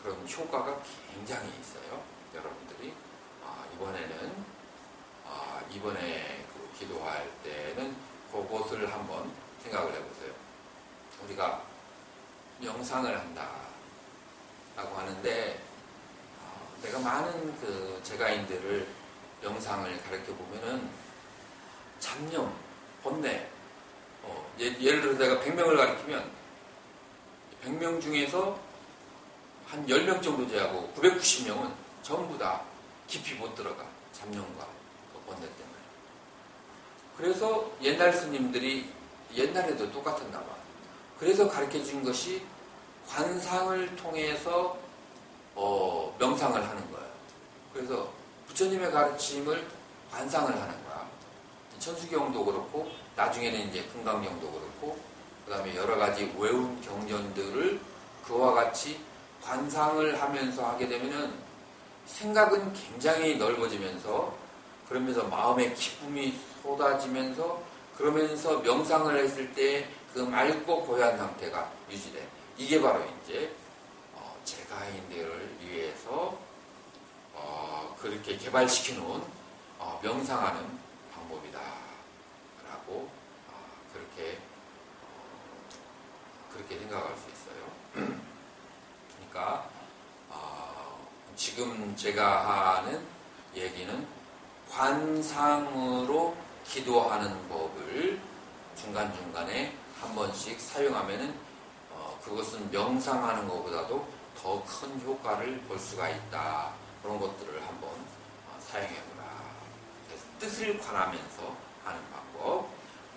그런 효과가 굉장히 있어요. 여러분들이 이번에 그 기도할 때는 그것을 한번 생각을 해보세요. 우리가 명상을 한다라고 하는데 내가 많은 그 제가인들을 명상을 가르쳐 보면은 잡념, 번뇌, 예를 들어 내가 100명을 가르치면 100명 중에서 한 10명 정도 제하고 990명은 전부 다 깊이 못 들어가. 잡념과 그 번뇌 때문에. 그래서 옛날 스님들이 옛날에도 똑같았나 봐. 그래서 가르쳐 준 것이 관상을 통해서 명상을 하는 거예요. 그래서 부처님의 가르침을 관상을 하는 거야. 천수경도 그렇고 나중에는 이제 금강경도 그렇고 그 다음에 여러 가지 외운 경전들을 그와 같이 관상을 하면서 하게 되면은 생각은 굉장히 넓어지면서, 그러면서 마음의 기쁨이 쏟아지면서, 그러면서 명상을 했을 때 그 맑고 고요한 상태가 유지돼. 이게 바로 이제 제가인들을 위해서 그렇게 개발시켜 놓은 명상하는 방법이다 라고 그렇게 그렇게 생각할 수 있어요. 그러니까 지금 제가 하는 얘기는 관상으로 기도하는 법을 중간중간에 한 번씩 사용하면은 그것은 명상하는 것보다도 더 큰 효과를 볼 수가 있다. 그런 것들을 한번 사용해보라. 뜻을 관하면서 하는 방법.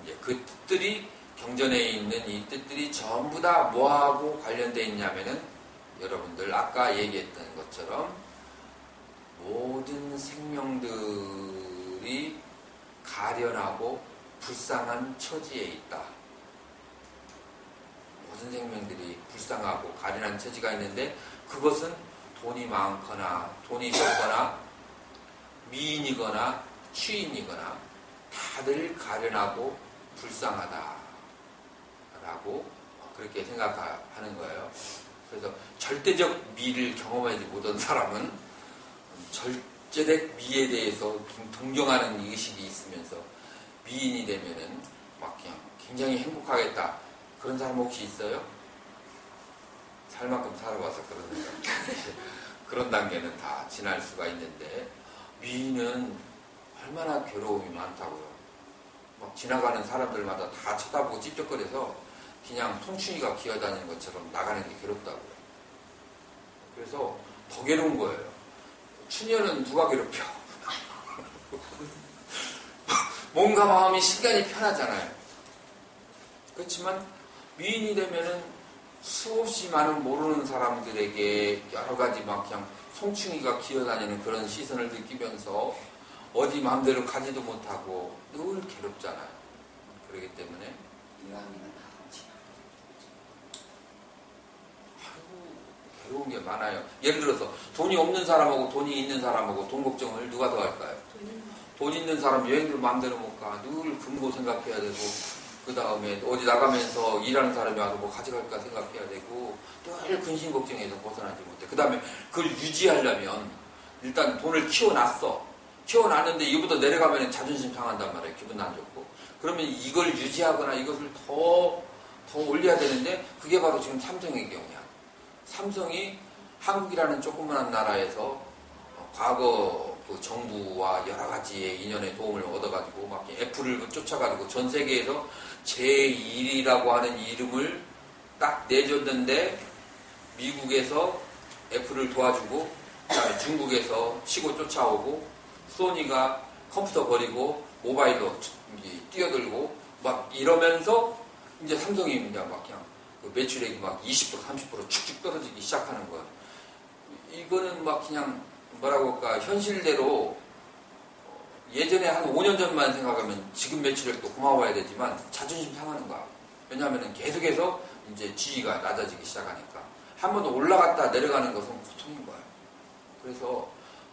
이제 그 뜻들이 경전에 있는 이 뜻들이 전부 다 뭐하고 관련되어 있냐면은 여러분들 아까 얘기했던 것처럼 모든 생명들이 가련하고 불쌍한 처지에 있다. 모든 생명들이 불쌍하고 가련한 처지가 있는데 그것은 돈이 많거나 돈이 적거나 미인이거나 취인이거나 다들 가련하고 불쌍하다라고 그렇게 생각하는 거예요. 그래서 절대적 미를 경험하지 못한 사람은 절대적 미에 대해서 동경하는 의식이 있으면서 미인이 되면은 막 그냥 굉장히 행복하겠다. 그런 사람 혹시 있어요? 살 만큼 살아봐서 그런 단계는 다 지날 수가 있는데 미인은 얼마나 괴로움이 많다고요. 막 지나가는 사람들마다 다 쳐다보고 찝쩍거려서 그냥 송충이가 기어다니는 것처럼 나가는 게 괴롭다고요. 그래서 더 괴로운 거예요. 추녀는 누가 괴롭혀? 몸과 마음이 시간이 편하잖아요. 그렇지만 미인이 되면은 수없이 많은 모르는 사람들에게 여러 가지 막 그냥 송충이가 기어다니는 그런 시선을 느끼면서 어디 마음대로 가지도 못하고 늘 괴롭잖아요. 그렇기 때문에 괴로운 게 많아요. 예를 들어서 돈이 없는 사람하고 돈이 있는 사람하고 돈 걱정을 누가 더 할까요? 돈 있는 사람 여행도 마음대로 못 가. 늘 금고 생각해야 되고 그 다음에 어디 나가면서 일하는 사람이 와서 뭐 가져갈까 생각해야 되고 늘 근심 걱정에서 벗어나지 못해. 그 다음에 그걸 유지하려면 일단 돈을 키워놨어. 키워놨는데 이거보다 내려가면 자존심 상한단 말이에요. 기분 안 좋고. 그러면 이걸 유지하거나 이것을 더 올려야 되는데 그게 바로 지금 삼성의 경우야. 삼성이 한국이라는 조그만한 나라에서 과거 그 정부와 여러 가지의 인연의 도움을 얻어가지고 막 애플을 쫓아가지고 전 세계에서 제1이라고 하는 이름을 딱 내줬는데 미국에서 애플을 도와주고 그다음에 중국에서 치고 쫓아오고 소니가 컴퓨터 버리고 모바일로 뛰어들고 막 이러면서 이제 삼성이 이제 막 그냥 그 매출액이 막 20% 30% 축축 떨어지기 시작하는 거야. 이거는 막 그냥 뭐라고 할까 현실대로 예전에 한 5년 전만 생각하면 지금 매출액도 고마워야 되지만 자존심 상하는 거야. 왜냐하면 계속해서 이제 지위가 낮아지기 시작하니까 한 번 더 올라갔다 내려가는 것은 고통인 거야. 그래서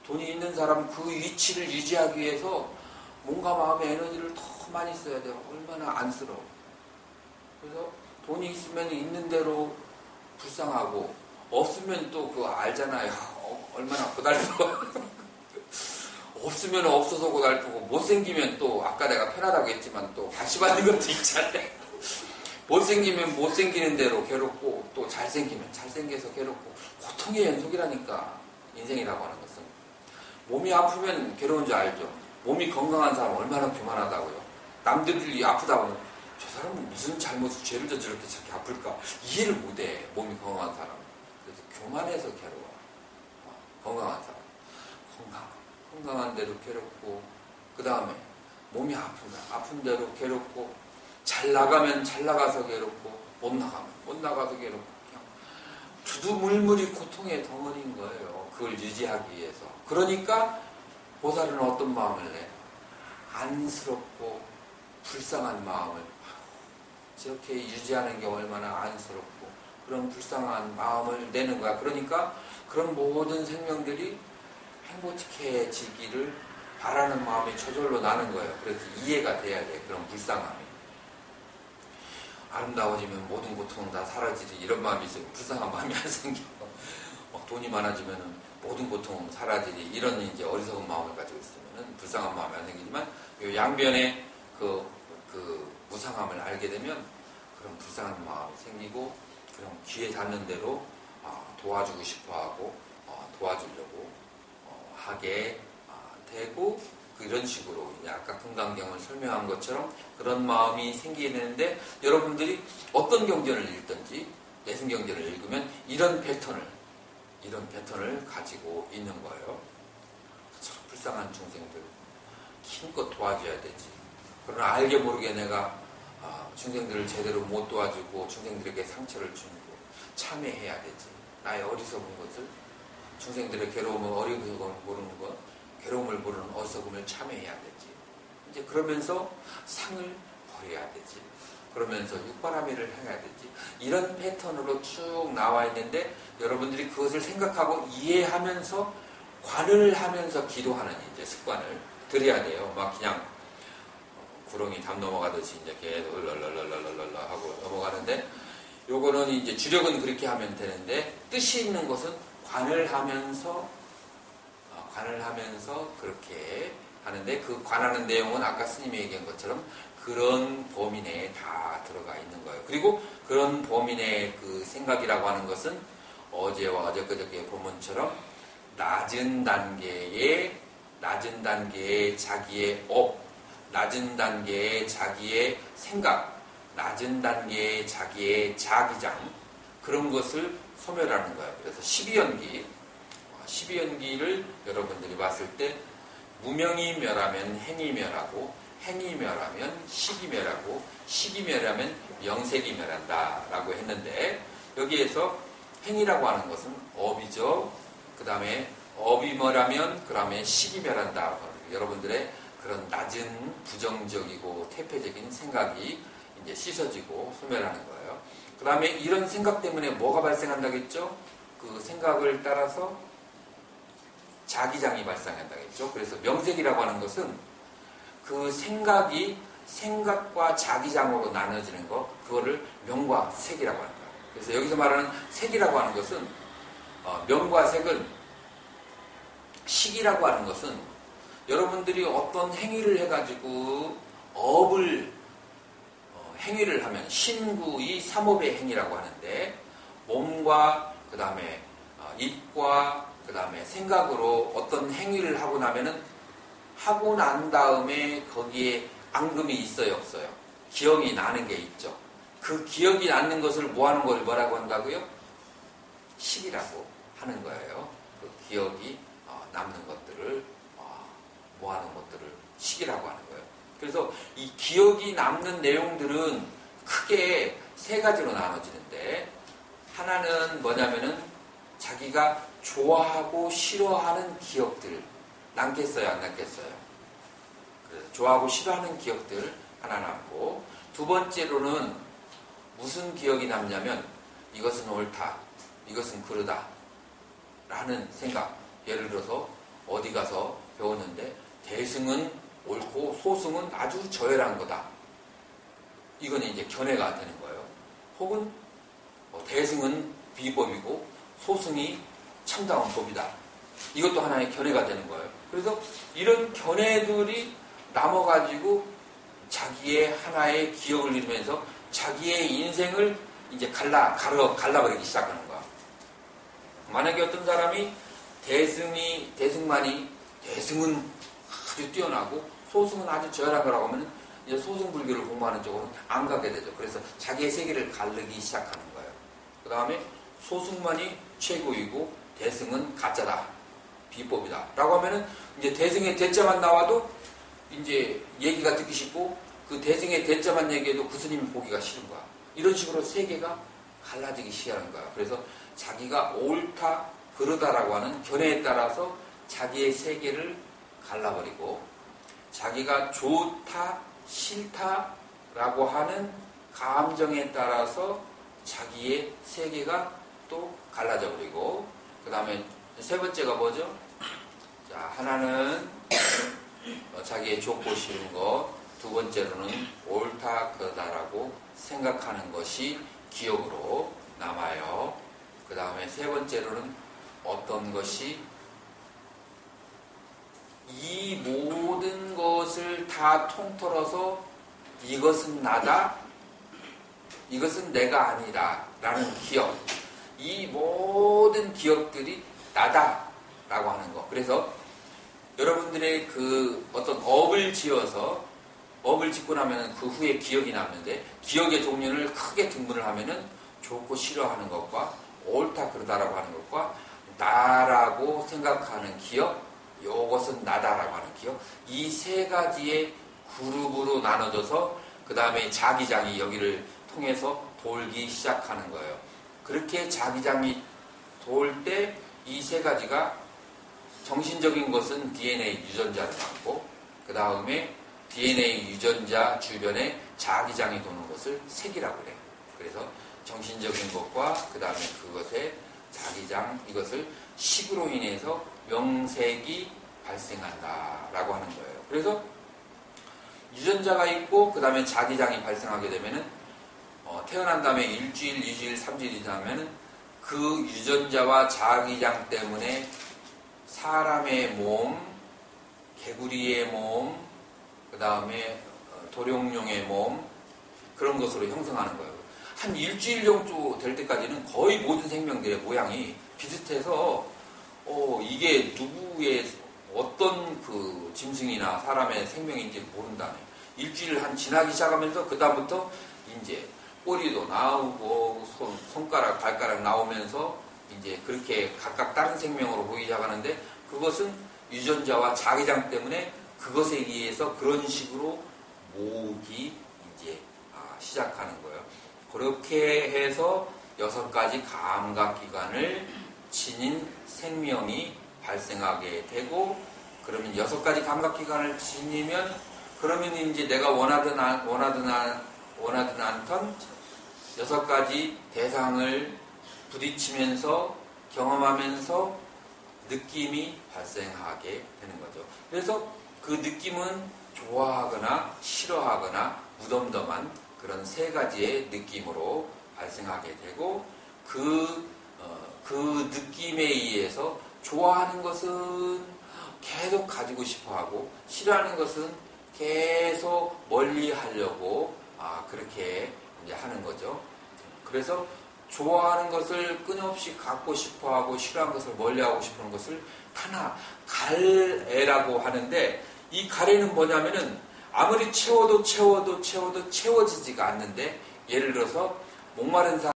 돈이 있는 사람 그 위치를 유지하기 위해서 몸과 마음의 에너지를 더 많이 써야 돼요. 얼마나 안쓰러워. 그래서 돈이 있으면 있는 대로 불쌍하고 없으면 또 그거 알잖아요. 얼마나 고달퍼. 없으면 없어서 고달프고 못생기면 또 아까 내가 편하다고 했지만 또 가시받는 것도 있잖아요. 못생기면 못생기는 대로 괴롭고 또 잘생기면 잘생겨서 괴롭고 고통의 연속이라니까 인생이라고 하는 것은. 몸이 아프면 괴로운 줄 알죠. 몸이 건강한 사람 얼마나 교만하다고요. 남들이 아프다고 저 사람은 무슨 잘못을 죄를 져 저렇게 아플까 이해를 못해. 몸이 건강한 사람. 그래서 교만해서 괴로워. 건강한 사람. 건강한 대로 괴롭고 그 다음에 몸이 아픈 대로 괴롭고 잘 나가면 잘 나가서 괴롭고 못 나가면 못 나가서 괴롭고 그냥 두두물물이 고통의 덩어리인 거예요. 그걸 유지하기 위해서. 그러니까 보살은 어떤 마음을 내? 안쓰럽고 불쌍한 마음을 저렇게 유지하는 게 얼마나 안쓰럽고 그런 불쌍한 마음을 내는 거야. 그러니까 그런 모든 생명들이 행복해지기를 바라는 마음이 저절로 나는 거예요. 그래서 이해가 돼야 돼. 그런 불쌍함이. 아름다워지면 모든 고통은 다 사라지지. 이런 마음이 있으면 불쌍한 마음이 안 생겨. 막 돈이 많아지면 모든 고통은 사라지지. 이런 이제 어리석은 마음을 가지고 있으면 불쌍한 마음이 안 생기지만 이 양변의 그 무상함을 알게 되면 그런 불쌍한 마음이 생기고 그럼 귀에 닿는 대로 도와주고 싶어하고 도와주려고 하게 되고 이런 식으로 이제 아까 금강경을 설명한 것처럼 그런 마음이 생기게 되는데 여러분들이 어떤 경전을 읽든지 내승경전을 읽으면 이런 패턴을 가지고 있는 거예요. 참 불쌍한 중생들 힘껏 도와줘야 되지. 그러나 알게 모르게 내가 중생들을 제대로 못 도와주고 중생들에게 상처를 주고 참회해야 되지. 나의 어리석은 것을 중생들의 괴로움을 어리석음을 모르는 것, 괴로움을 모르는 어리석음을 참회해야 되지. 이제 그러면서 상을 버려야 되지. 그러면서 육바라밀을 해야 되지. 이런 패턴으로 쭉 나와 있는데 여러분들이 그것을 생각하고 이해하면서 관을 하면서 기도하는 이제 습관을 들여야 돼요. 막 그냥 구렁이 담 넘어가듯이 이제 계속 랄랄랄랄랄라 하고 넘어가는데 요거는 이제 주력은 그렇게 하면 되는데 뜻이 있는 것은 관을 하면서 그렇게 하는데 그 관하는 내용은 아까 스님이 얘기한 것처럼 그런 범위 내에 다 들어가 있는 거예요. 그리고 그런 범위 내의 그 생각이라고 하는 것은 어제와 어저께저께 본문처럼 낮은 단계의 자기의 낮은 단계의 자기의 생각, 낮은 단계의 자기의 자기장 그런 것을 소멸하는 거예요. 그래서 12연기를 여러분들이 봤을 때 무명이 멸하면 행이 멸하고 행이 멸하면 식이 멸하고 식이 멸하면 명색이 멸한다라고 했는데 여기에서 행이라고 하는 것은 업이죠. 그 다음에 업이 멸하면 그 다음에 식이 멸한다. 여러분들의 그런 낮은 부정적이고 퇴폐적인 생각이 이제 씻어지고 소멸하는 거예요. 그 다음에 이런 생각 때문에 뭐가 발생한다겠죠? 그 생각을 따라서 자기장이 발생한다겠죠. 그래서 명색이라고 하는 것은 그 생각이 생각과 자기장으로 나눠지는 것, 그거를 명과 색이라고 하는 거예요. 그래서 여기서 말하는 색이라고 하는 것은 명과 색은 식이라고 하는 것은 여러분들이 어떤 행위를 해가지고 행위를 하면 신구의 삼업의 행위라고 하는데 몸과 그 다음에 입과 그 다음에 생각으로 어떤 행위를 하고 나면은 하고 난 다음에 거기에 앙금이 있어요, 없어요? 기억이 나는 게 있죠. 그 기억이 나는 것을 모아놓은 걸 뭐라고 한다고요? 식이라고 하는 거예요. 그 기억이 남는 것들을 모아놓은 것들을 식이라고 하는 거예요. 그래서 이 기억이 남는 내용들은 크게 세 가지로 나눠지는데 하나는 뭐냐면은 자기가 좋아하고 싫어하는 기억들 남겠어요, 안 남겠어요? 그래서 좋아하고 싫어하는 기억들 하나 남고 두 번째로는 무슨 기억이 남냐면 이것은 옳다, 이것은 그르다 라는 생각. 예를 들어서 어디 가서 배웠는데 대승은 옳고 소승은 아주 저열한 거다. 이거는 이제 견해가 되는 거예요. 혹은 대승은 비법이고 소승이 참다운 법이다. 이것도 하나의 견해가 되는 거예요. 그래서 이런 견해들이 남아가지고 자기의 하나의 기억을 이루면서 자기의 인생을 이제 갈라버리기 시작하는 거야. 만약에 어떤 사람이 대승은 아주 뛰어나고 소승은 아주 저열한 거라고 하면 이제 소승불교를 공부하는 쪽으로 안 가게 되죠. 그래서 자기의 세계를 가르기 시작하는 거예요. 그 다음에 소승만이 최고이고 대승은 가짜다, 비법이다 라고 하면은 이제 대승의 대자만 나와도 이제 얘기가 듣기 쉽고 그 대승의 대자만 얘기해도 그 스님이 보기가 싫은 거야. 이런 식으로 세계가 갈라지기 시작하는 거야. 그래서 자기가 옳다, 그르다라고 하는 견해에 따라서 자기의 세계를 갈라버리고 자기가 좋다, 싫다라고 하는 감정에 따라서 자기의 세계가 또 갈라져 버리고 그 다음에 세 번째가 뭐죠? 자, 하나는 자기의 좋고 싫은 것, 두 번째로는 옳다, 그르다라고 생각하는 것이 기억으로 남아요. 그 다음에 세 번째로는 어떤 것이 이 모든 것을 다 통틀어서 이것은 나다, 이것은 내가 아니다 라는 기억, 이 모든 기억들이 나다라고 하는 거. 그래서 여러분들의 그 어떤 업을 지어서 업을 짓고 나면 그 후에 기억이 남는데, 기억의 종류를 크게 등분을 하면은 좋고 싫어하는 것과 옳다 그르다라고 하는 것과 나라고 생각하는 기억, 요것은 나다라고 하는 기억, 이 세 가지의 그룹으로 나눠져서 그 다음에 자기장이 여기를 통해서 돌기 시작하는 거예요. 그렇게 자기장이 돌 때 이 세 가지가, 정신적인 것은 DNA 유전자를 갖고, 그 다음에 DNA 유전자 주변에 자기장이 도는 것을 색이라고 그래요. 그래서 정신적인 것과 그 다음에 그것의 자기장, 이것을 식으로 인해서 명색이 발생한다라고 하는 거예요. 그래서 유전자가 있고 그 다음에 자기장이 발생하게 되면은 태어난 다음에 일주일, 2주일, 3주일이 지나면은 그 유전자와 자기장 때문에 사람의 몸, 개구리의 몸, 그 다음에 도룡뇽의 몸, 그런 것으로 형성하는 거예요. 한 일주일 정도 될 때까지는 거의 모든 생명들의 모양이 비슷해서 이게 누구의 어떤 그 짐승이나 사람의 생명인지 모른다네. 일주일 한 지나기 시작하면서 그 다음부터 이제 꼬리도 나오고 손가락, 발가락 나오면서 이제 그렇게 각각 다른 생명으로 보이기 시작하는데, 그것은 유전자와 자기장 때문에 그것에 의해서 그런 식으로 모으기 이제 시작하는 거예요. 그렇게 해서 6가지 감각기관을 지닌 생명이 발생하게 되고, 그러면 6가지 감각기관을 지니면, 그러면 이제 내가 원하든 않던 6가지 대상을 부딪히면서 경험하면서 느낌이 발생하게 되는 거죠. 그래서 그 느낌은 좋아하거나 싫어하거나 무덤덤한 그런 3가지의 느낌으로 발생하게 되고, 그 느낌에 의해서 좋아하는 것은 계속 가지고 싶어하고, 싫어하는 것은 계속 멀리 하려고 그렇게 이제 하는 거죠. 그래서 좋아하는 것을 끊임없이 갖고 싶어하고, 싫어하는 것을 멀리하고 싶어하는 것을 하나 갈애라고 하는데, 이 갈애는 뭐냐면은 아무리 채워도 채워지지가 않는데, 예를 들어서 목마른 사람